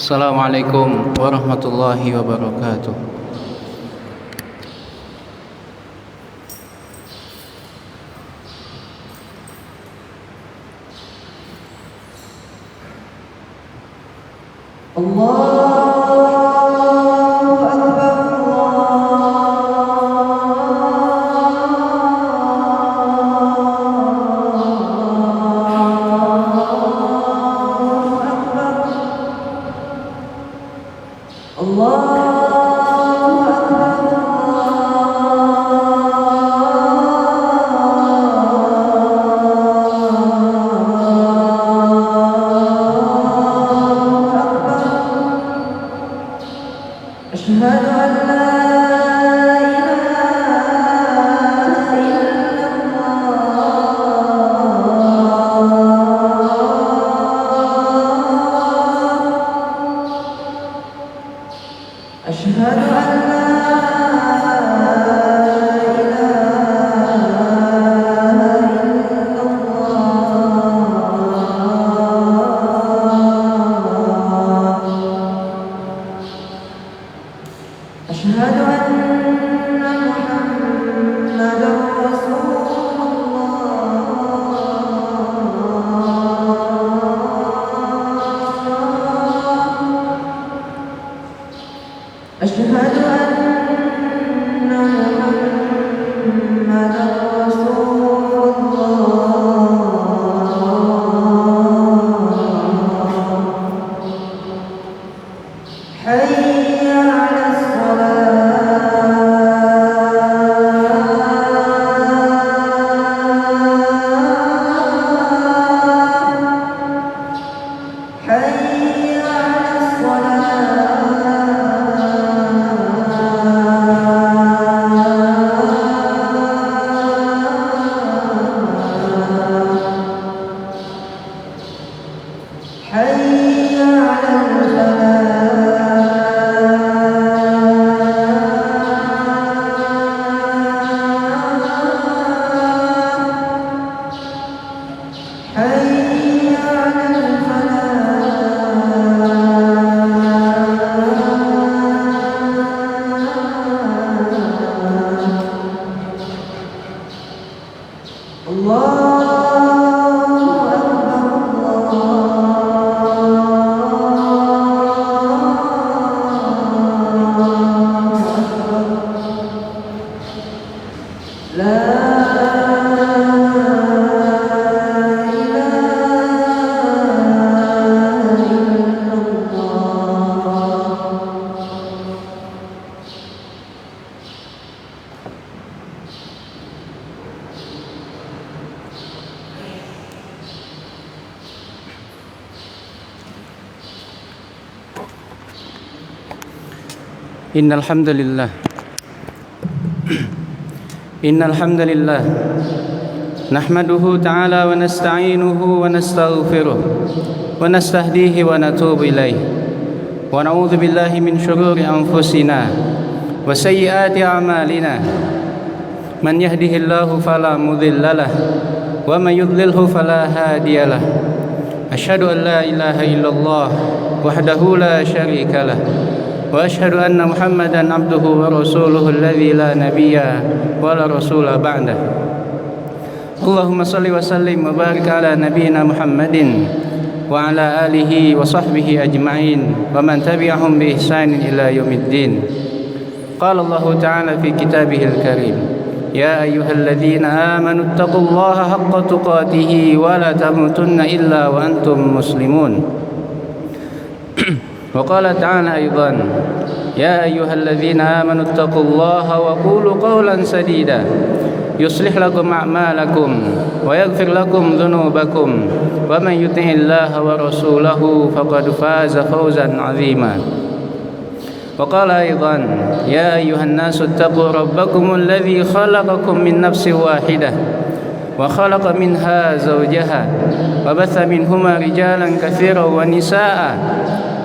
Assalamualaikum warahmatullahi wabarakatuh. Innal hamdalillah nahmaduhu ta'ala wa nasta'inuhu wa nastaghfiruh wa nastahdihi wa natubu ilaih wa na'udzu billahi min shururi anfusina wa sayyiati a'malina man yahdihillahu fala mudhillalah wa man yudlilhu fala hadiyalah asyhadu an la ilaha illallah wahdahu la syarikalah wa asyhadu anna Muhammadan abduhu wa rasuluhu alladzi la nabiyya wa la rasula ba'dah. Allahumma salli wa sallim wa barik ala nabiyyina Muhammadin wa ala alihi wa sahbihi ajma'in wa man tabi'ahum bi ihsanin ila yaumiddin. Qala Allah ta'ala fi kitabihil karim, ya ayyuhalladzina amanu taqullaha haqqa tuqatih wa la tamutunna illa wa antum muslimun. وقال تعالى أيضا يا أيها الذين آمنوا اتقوا الله وقولوا قولا سديدا يصلح لكم أعمالكم ويغفر لكم ذنوبكم ومن يطع الله ورسوله فقد فاز فوزا عظيما. وقال أيضا يا أيها الناس اتقوا ربكم الذي خلقكم من نفس واحدة وخلق منها زوجها وبث منهما رجالا كثيرا ونساء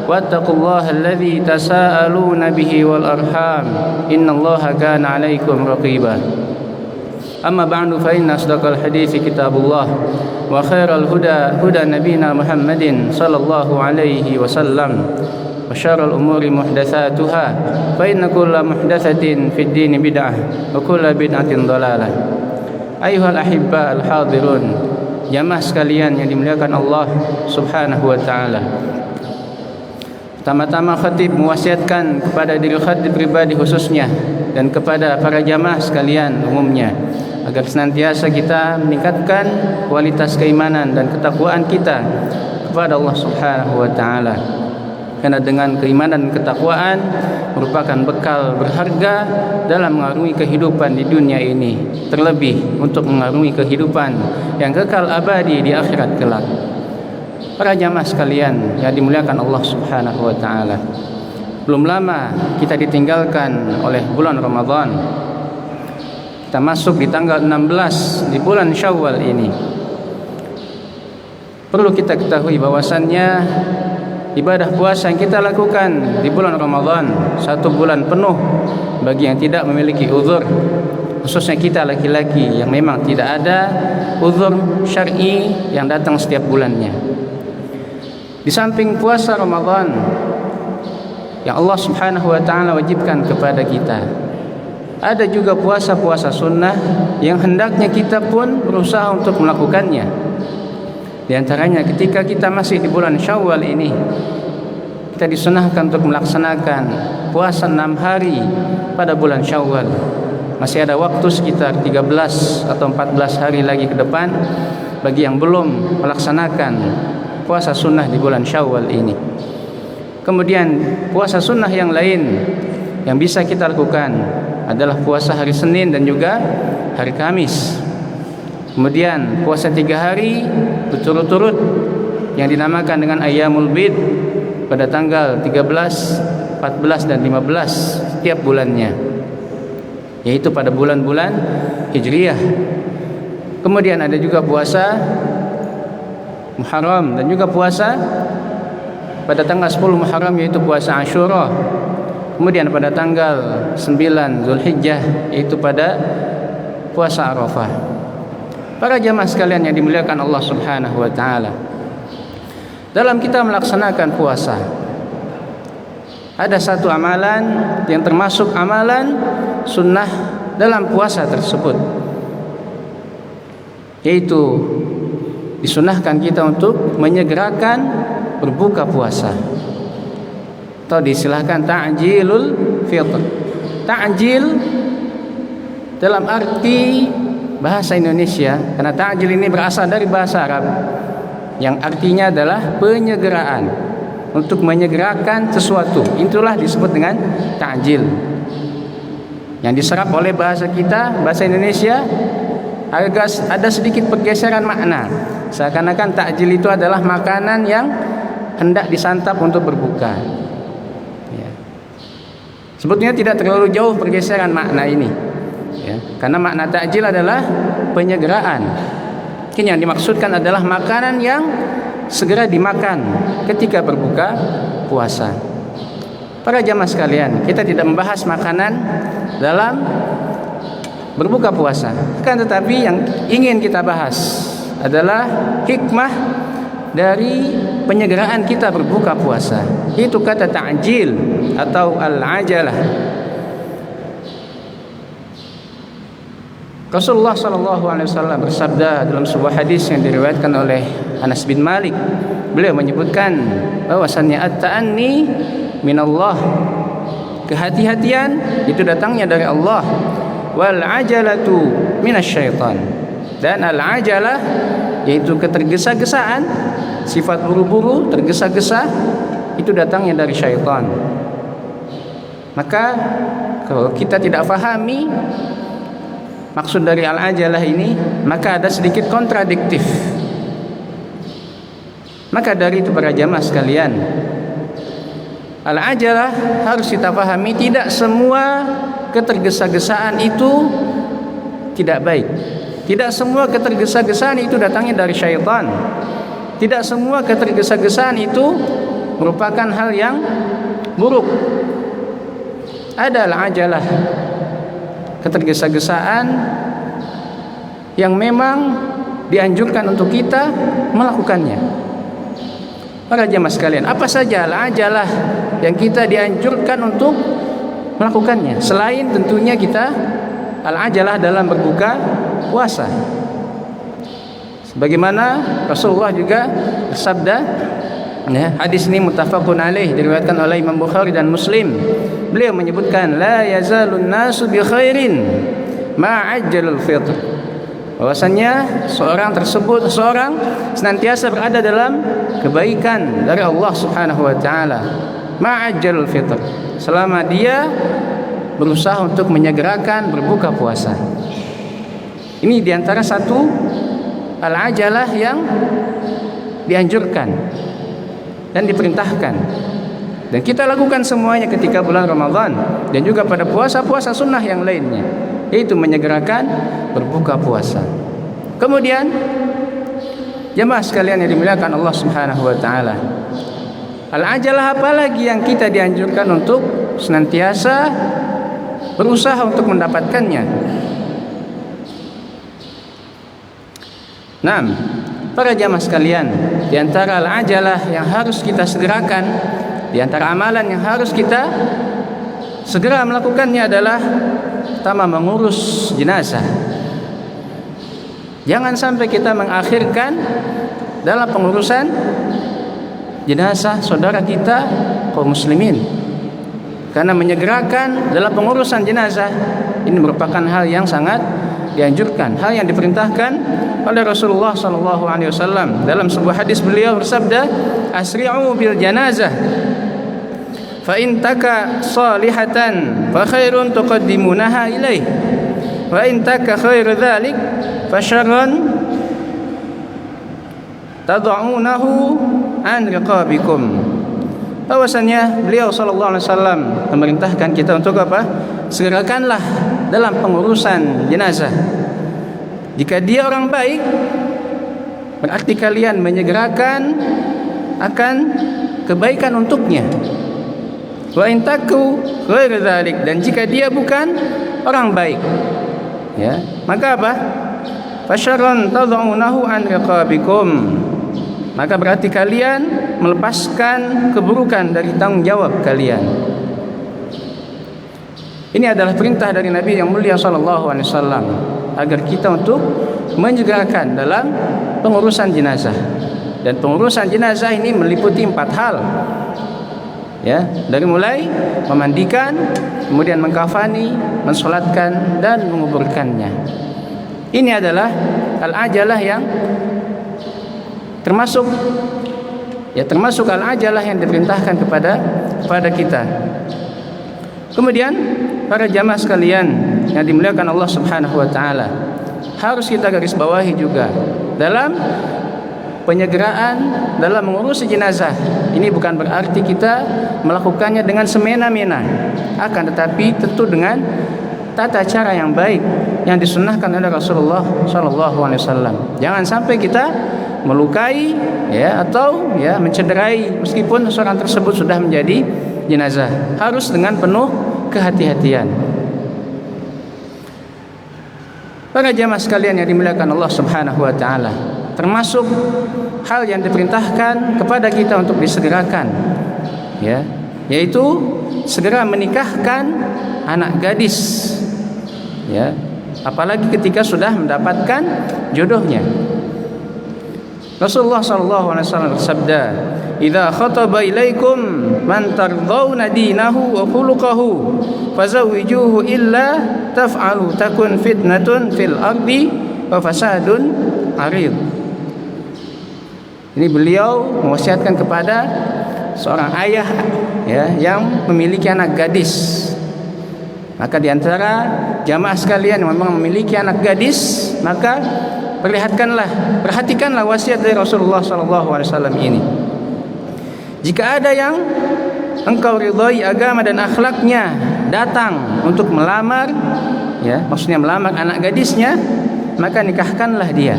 واتقوا الله الذي تساءلون به والأرحام إن الله كان عليكم رقيبا. أما بعد فإن أصدق الحديث كتاب الله وخير الهدى هدى نبينا محمد صلى الله عليه وسلم وشر الأمور محدثاتها فإن كل محدثة في الدين بدعة وكل بدعة ضلالة. أيها الأحباء الحاضرون, jamaah sekalian yang dimuliakan Allah Subhanahu wa taala. Pertama-tama khatib mewasiatkan kepada diri khatib pribadi khususnya dan kepada para jamaah sekalian umumnya agar senantiasa kita meningkatkan kualitas keimanan dan ketakwaan kita kepada Allah Subhanahu wa taala. Karena dengan keimanan dan ketakwaan merupakan bekal berharga dalam mengarungi kehidupan di dunia ini, terlebih untuk mengarungi kehidupan yang kekal abadi di akhirat kelak. Para jamaah sekalian yang dimuliakan Allah Subhanahu wa taala, belum lama kita ditinggalkan oleh bulan Ramadan. Kita masuk di tanggal 16 di bulan Syawal ini. Perlu kita ketahui bahwasannya ibadah puasa yang kita lakukan di bulan Ramadan, 1 bulan penuh bagi yang tidak memiliki uzur, khususnya kita laki-laki yang memang tidak ada uzur syar'i yang datang setiap bulannya. Di samping puasa Ramadan yang Allah Subhanahu wa taala wajibkan kepada kita, ada juga puasa-puasa sunnah yang hendaknya kita pun berusaha untuk melakukannya. Di antaranya ketika kita masih di bulan Syawal ini, kita disunahkan untuk melaksanakan puasa 6 hari pada bulan Syawal. Masih ada waktu sekitar 13 atau 14 hari lagi ke depan bagi yang belum melaksanakan puasa sunnah di bulan Syawal ini. Kemudian puasa sunnah yang lain yang bisa kita lakukan adalah puasa hari Senin dan juga hari Kamis. Kemudian puasa 3 hari berturut-turut yang dinamakan dengan Ayyamul Bid pada tanggal 13, 14 dan 15 setiap bulannya, yaitu pada bulan-bulan Hijriyah. Kemudian ada juga puasa Muharram dan juga puasa pada tanggal 10 Muharram, yaitu puasa Asyura. Kemudian pada tanggal 9 Zulhijjah, yaitu pada puasa Arafah. Para jamaah sekalian yang dimuliakan Allah Subhanahu wa taala, dalam kita melaksanakan puasa ada satu amalan yang termasuk amalan sunnah dalam puasa tersebut, yaitu disunahkan kita untuk menyegerakan berbuka puasa, atau disilahkan ta'jilul fitr. Ta'jil dalam arti bahasa Indonesia, karena ta'jil ini berasal dari bahasa Arab yang artinya adalah penyegeraan, untuk menyegerakan sesuatu. Itulah disebut dengan ta'jil. Yang diserap oleh bahasa kita, bahasa Indonesia, agak ada sedikit pergeseran makna. Seakan-akan ta'jil itu adalah makanan yang hendak disantap untuk berbuka. Ya. Sebetulnya tidak terlalu jauh pergeseran makna ini. Ya, karena makna ta'jil adalah penyegeraan. Mungkin yang dimaksudkan adalah makanan yang segera dimakan ketika berbuka puasa. Para jamaah sekalian, kita tidak membahas makanan dalam berbuka puasa, kan, tetapi yang ingin kita bahas adalah hikmah dari penyegeraan kita berbuka puasa. Itu kata ta'jil atau al-ajalah. Rasulullah SAW bersabda dalam sebuah hadis yang diriwayatkan oleh Anas bin Malik. Beliau menyebutkan bahwasannya at-ta'anni minallah, kehati-hatian itu datangnya dari Allah, wal ajalatu minasyaitan, dan al ajalah yaitu ketergesa-gesaan, sifat buru-buru, tergesa-gesa, itu datangnya dari syaitan. Maka kalau kita tidak fahami maksud dari al-ajalah ini, maka ada sedikit kontradiktif. Maka dari itu para jamaah sekalian, al-ajalah harus kita pahami, tidak semua ketergesa-gesaan itu tidak baik. Tidak semua ketergesa-gesaan itu datangnya dari syaitan. Tidak semua ketergesa-gesaan itu merupakan hal yang buruk. Ada al-ajalah, ketergesa-gesaan yang memang dianjurkan untuk kita melakukannya. Para jamaah sekalian, apa saja al-ajalah yang kita dianjurkan untuk melakukannya selain tentunya kita al-ajalah dalam berbuka puasa. Sebagaimana Rasulullah juga bersabda, ya, hadis ini muttafaqun alaih, diriwayatkan oleh Imam Bukhari dan Muslim. Beliau menyebutkan la yazalun nasu bi khairin ma ajjalul fitr. Bahwasanya seorang senantiasa berada dalam kebaikan dari Allah Subhanahu wa taala. Ma ajjalul fitr. Selama dia berusaha untuk menyegerakan berbuka puasa. Ini diantara satu al-ajalah yang dianjurkan dan diperintahkan, dan kita lakukan semuanya ketika bulan Ramadan dan juga pada puasa-puasa sunnah yang lainnya, yaitu menyegerakan berbuka puasa. Kemudian jemaah sekalian yang dimuliakan Allah Subhanahu wa taala, al-ajalah apalagi yang kita dianjurkan untuk senantiasa berusaha untuk mendapatkannya. Nah, para jamaah sekalian, di antara al-ajalah yang harus kita segerakan, di antara amalan yang harus kita segera melakukannya adalah pertama, mengurus jenazah. Jangan sampai kita mengakhirkan dalam pengurusan jenazah saudara kita kaum muslimin. Karena menyegerakan dalam pengurusan jenazah ini merupakan hal yang sangat dianjurkan, hal yang diperintahkan oleh Rasulullah SAW. Dalam sebuah hadis beliau bersabda, asri'u bil janazah fa in taka salihatan fa khairun tuqaddimunaha ilaih wa in taka khairu dzalik fa syarrun tad'unahu an riqabikum. Bahwasanya beliau SAW memerintahkan kita untuk apa? Segerakanlah dalam pengurusan jenazah. Jika dia orang baik, berarti kalian menyegerakan akan kebaikan untuknya. Wa in taku ghairu dzalik, dan jika dia bukan orang baik, ya, maka apa? Fasyarrun tad'unahu an riqabikum. Maka berarti kalian melepaskan keburukan dari tanggung jawab kalian. Ini adalah perintah dari Nabi yang mulia SAW agar kita untuk menyegerakan dalam pengurusan jenazah. Dan pengurusan jenazah ini meliputi 4 hal. Ya, dari mulai memandikan, kemudian mengkafani, mensolatkan dan menguburkannya. Ini adalah al-ajalah yang termasuk al-ajalah yang diperintahkan kepada kita. Kemudian para jamaah sekalian yang dimuliakan Allah Subhanahu wa taala, harus kita garis bawahi juga dalam penyegeraan dalam mengurusi jenazah. Ini bukan berarti kita melakukannya dengan semena-mena, akan tetapi tentu dengan tata cara yang baik yang disunnahkan oleh Rasulullah SAW. Jangan sampai kita melukai, ya, atau ya mencederai meskipun seorang tersebut sudah menjadi jenazah. Harus dengan penuh kehati-hatian. Para jamaah sekalian yang dimuliakan Allah Subhanahu wa taala, termasuk hal yang diperintahkan kepada kita untuk disegerakan, ya, yaitu segera menikahkan anak gadis, ya, apalagi ketika sudah mendapatkan jodohnya. Rasulullah SAW bersabda, "Idza khataba ilaikum man tardawna dinahu wa khuluquhu fazawwijuhu illa taf'alu takun fitnatun fil ardi wa fasadun arid." Ini beliau mewasiatkan kepada seorang ayah, ya, yang memiliki anak gadis. Maka di antara jamaah sekalian yang memang memiliki anak gadis, maka perhatikanlah wasiat dari Rasulullah SAW ini. Jika ada yang engkau ridhoi agama dan akhlaknya datang untuk melamar, ya, maksudnya melamar anak gadisnya, maka nikahkanlah dia.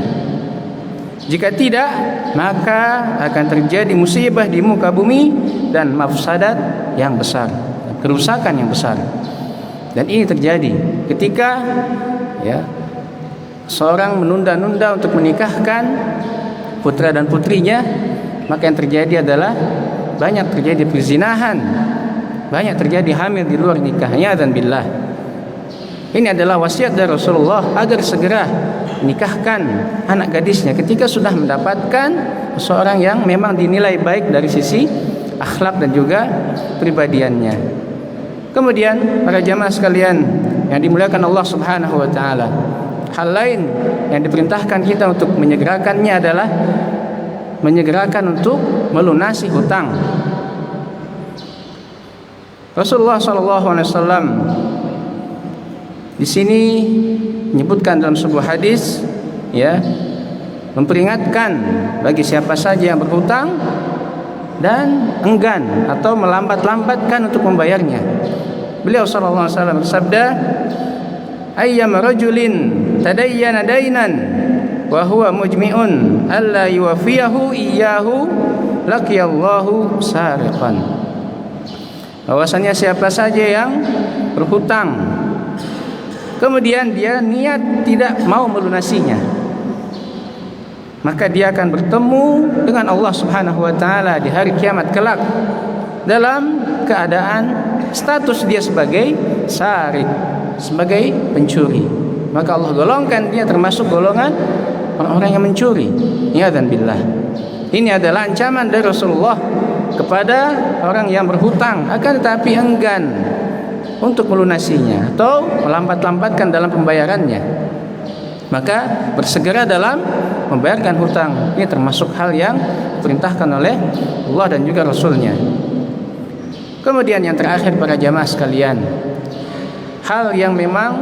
Jika tidak, maka akan terjadi musibah di muka bumi dan mafsadat yang besar, kerusakan yang besar. Dan ini terjadi ketika, ya, seorang menunda-nunda untuk menikahkan putra dan putrinya maka yang terjadi adalah banyak terjadi perzinahan, banyak terjadi hamil di luar nikahnya, dan billah. Ini adalah wasiat dari Rasulullah agar segera nikahkan anak gadisnya ketika sudah mendapatkan seorang yang memang dinilai baik dari sisi akhlak dan juga pribadiannya. Kemudian para jamaah sekalian yang dimuliakan Allah Subhanahu wa taala, hal lain yang diperintahkan kita untuk menyegerakannya adalah menyegerakan untuk melunasi hutang. Rasulullah SAW di sini menyebutkan dalam sebuah hadis, ya, memperingatkan bagi siapa saja yang berhutang dan enggan atau melambat-lambatkan untuk membayarnya. Beliau sallallahu alaihi wasallam bersabda, "Ayyam rajulin tadayyana dainan wa huwa mujmi'un alla yuwafiyahu iyyahu laqiyallahu sariqan." Bahwasanya siapa saja yang berhutang kemudian dia niat tidak mau melunasinya, maka dia akan bertemu dengan Allah Subhanahu wa taala di hari kiamat kelak dalam keadaan status dia sebagai sarik, sebagai pencuri. Maka Allah golongkan dia termasuk golongan orang-orang yang mencuri. Ya dan billah. Ini adalah ancaman dari Rasulullah kepada orang yang berhutang akan tetapi enggan untuk melunasinya atau melambat-lambatkan dalam pembayarannya. Maka bersegera dalam membayarkan hutang. Ini termasuk hal yang diperintahkan oleh Allah dan juga Rasulnya. Kemudian yang terakhir para jamaah sekalian, hal yang memang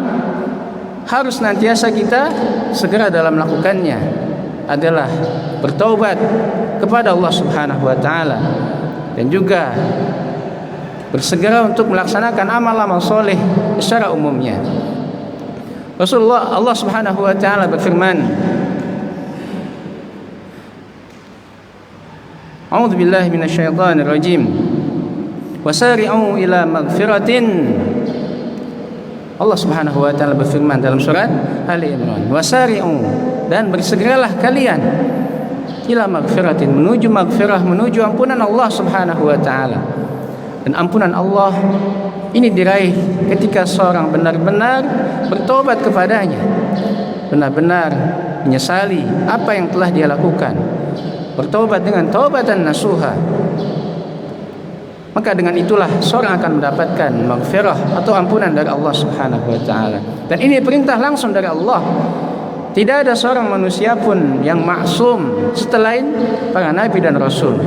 harus senantiasa kita segera dalam melakukannya adalah bertaubat kepada Allah Subhanahu wa taala dan juga bersegera untuk melaksanakan amal-amal soleh secara umumnya. Allah Subhanahu wa taala berfirman, A'udzu billahi minasyaitonir rajim. Wasari'u ila maghfiratin. Allah Subhanahu wa taala berfirman dalam surat Ali Imran, wasari'u, dan bersegeralah kalian ila maghfiratin, menuju maghfirah, menuju ampunan Allah Subhanahu wa taala. Dan ampunan Allah ini diraih ketika seorang benar-benar bertobat kepadanya, benar-benar menyesali apa yang telah dia lakukan, bertobat dengan taubatan nasuha. Maka dengan itulah seorang akan mendapatkan maghfirah atau ampunan dari Allah Subhanahu wa taala. Dan ini perintah langsung dari Allah. Tidak ada seorang manusia pun yang maksum selain para nabi dan rasul.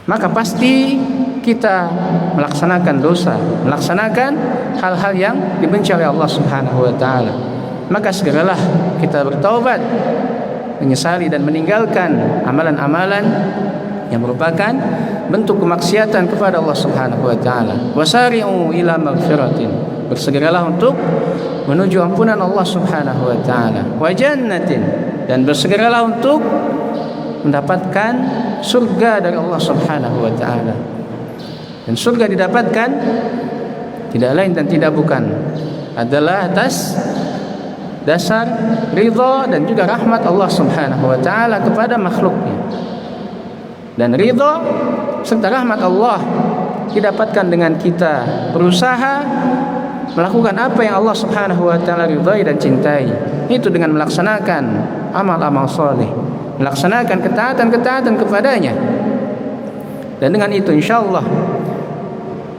Maka pasti kita melaksanakan dosa, melaksanakan hal-hal yang dibenci oleh Allah Subhanahu wa taala. Maka segeralah kita bertaubat, menyesali dan meninggalkan amalan-amalan yang merupakan bentuk kemaksiatan kepada Allah Subhanahu wa taala. Wasari'u ila maghfiratin, bersegeralah untuk menuju ampunan Allah Subhanahu wa taala. Wa jannatin, dan bersegeralah untuk mendapatkan surga dari Allah Subhanahu wa taala. Dan surga didapatkan tidak lain dan tidak bukan adalah atas dasar ridha dan juga rahmat Allah Subhanahu wa taala kepada makhluknya. Dan ridha serta rahmat Allah didapatkan dengan kita berusaha melakukan apa yang Allah Subhanahu wa taala ridhai dan cintai. Itu dengan melaksanakan amal-amal soleh, melaksanakan ketaatan-ketaatan kepadanya. Dan dengan itu insyaallah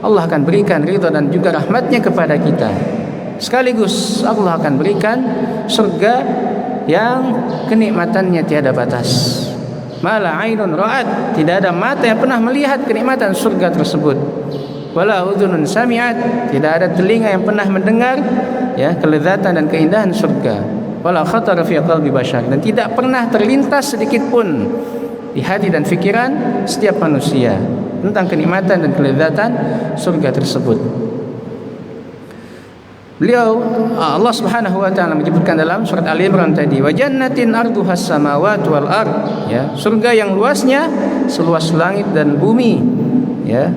Allah akan berikan ridha dan juga rahmatnya kepada kita. Sekaligus Allah akan berikan surga yang kenikmatannya tiada batas. Mala ainun ra'at, tidak ada mata yang pernah melihat kenikmatan surga tersebut. Wala udhunun sami'at, tidak ada telinga yang pernah mendengar ya kelezatan dan keindahan surga. Wala khatara fi qalbi bashar, dan tidak pernah terlintas sedikit pun di hati dan fikiran setiap manusia tentang kenikmatan dan kelezatan surga tersebut. Beliau Allah Subhanahu wa taala menyebutkan dalam surat Ali Imran tadi, wa jannatin arduhas samawati wal ard, ya, surga yang luasnya seluas langit dan bumi, ya.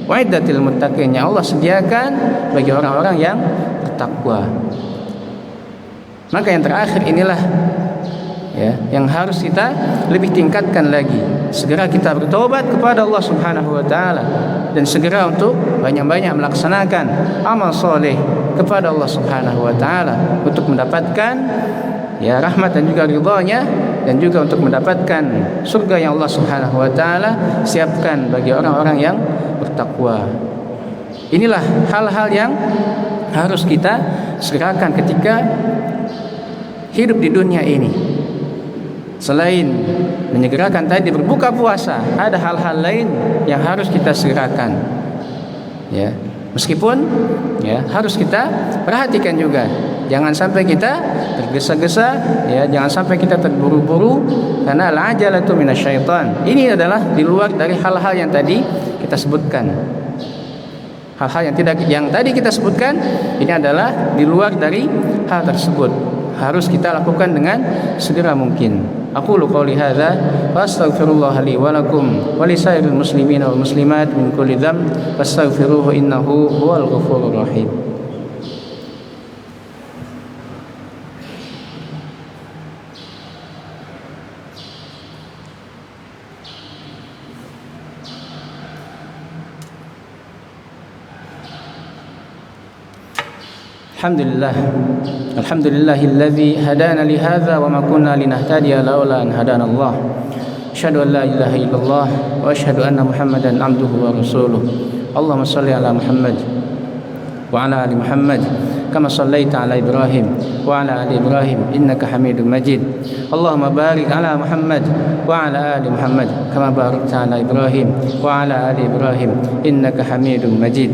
Wa'iddatil muttaqin, yang Allah sediakan bagi orang-orang yang bertakwa. Maka yang terakhir inilah ya, yang harus kita lebih tingkatkan lagi. Segera kita bertobat kepada Allah Subhanahu wa taala dan segera untuk banyak-banyak melaksanakan amal soleh kepada Allah Subhanahu wa taala untuk mendapatkan ya rahmat dan juga ridha-Nya, dan juga untuk mendapatkan surga yang Allah Subhanahu wa taala siapkan bagi orang-orang yang bertakwa. Inilah hal-hal yang harus kita segerakan ketika hidup di dunia ini. Selain menyegerakan tadi berbuka puasa, ada hal-hal lain yang harus kita segerakan. Ya, meskipun ya harus kita perhatikan juga. Jangan sampai kita tergesa-gesa, ya, jangan sampai kita terburu-buru karena al-ajalatu minasyaitan. Ini adalah di luar dari hal-hal yang tadi kita sebutkan. Hal-hal yang tadi kita sebutkan ini adalah di luar dari hal tersebut. Harus kita lakukan dengan segera mungkin. Aqulu qouli hadza wa astaghfirullah li wa lakum wa lisairil muslimin wal muslimat min kulli dzamb fastaghfiruhu innahu huwal ghafurur rahim. Alhamdulillahilladzi hadana li hadza wa ma kunna linahtadiya laula an hadana Allah. Asyhadu an la ilaha illallah wa asyhadu anna Muhammadan abduhu wa rasuluh. Allahumma shalli ala Muhammad wa ala ali Muhammad kama shallaita ala Ibrahim wa ala ali Ibrahim innaka Hamidum Majid. Allahumma barik ala Muhammad wa ala ali Muhammad kama barakta ala Ibrahim wa ala ali Ibrahim innaka Hamidum Majid.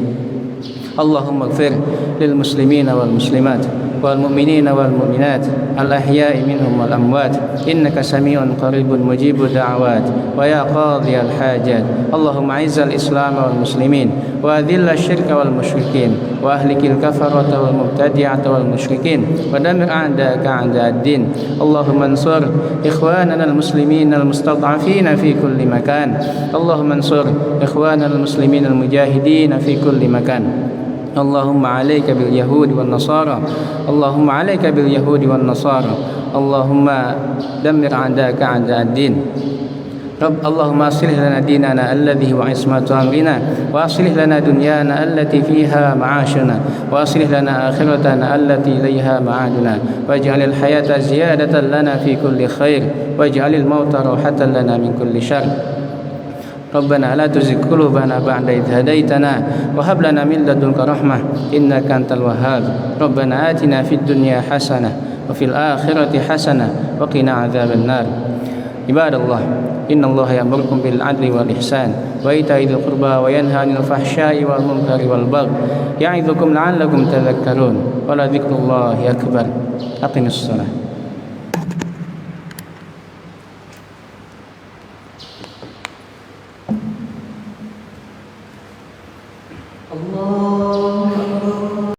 Allahumma ighfir lil muslimina wal muslimat wal mu'minina wal mu'minat al ahya'i minhum wal amwat innaka sami'un qaribun mujibud da'awat wa ya qadhiyal hajat. Allahumma izzal islam wal muslimin wa adhillal syirka wal musyrikin wa ahlikil kafarata wal mubtadi'ata wal musyrikin wa damir a'da'aka a'da'ad-din. Allahumma ansur ikhwanana al muslimin al mustad'afina fi kulli makan. Allahumma ansur ikhwanana al muslimin al mujahidin fi kulli makan. Allahumma alayka bil yahudi wan nasara. Allahumma alayka bil yahudi wan nasara. Allahumma dammir a'da'aka a'da'ad-din. Allahumma aslih lana dinana alladhi huwa ismatu amrina wa aslih lana dunyana allati fiha ma'ashuna wa aslih lana akhiratana allati ilayha ma'aduna waj'alil hayata ziyadatan lana fi kulli khair waj'alil mauta rahatan lana min kulli syarr. Rabbana la tuzigh qulubana ba'da idh hadaitana wa hab lana min ladunka rahmah innaka antal wahhab. Rabbana atina fid dunya hasanah wa fil akhirati hasanah wa qina adzaban nar. Ibadallah, innallaha ya'murukum bil 'adli wal ihsan wa ita'i dzil qurba wa yanha 'anil fahsya'i wal munkari wal baghi ya'idzukum la'allakum tadhakkarun. Wa la dzikrullahi akbar. Aqimus shalah.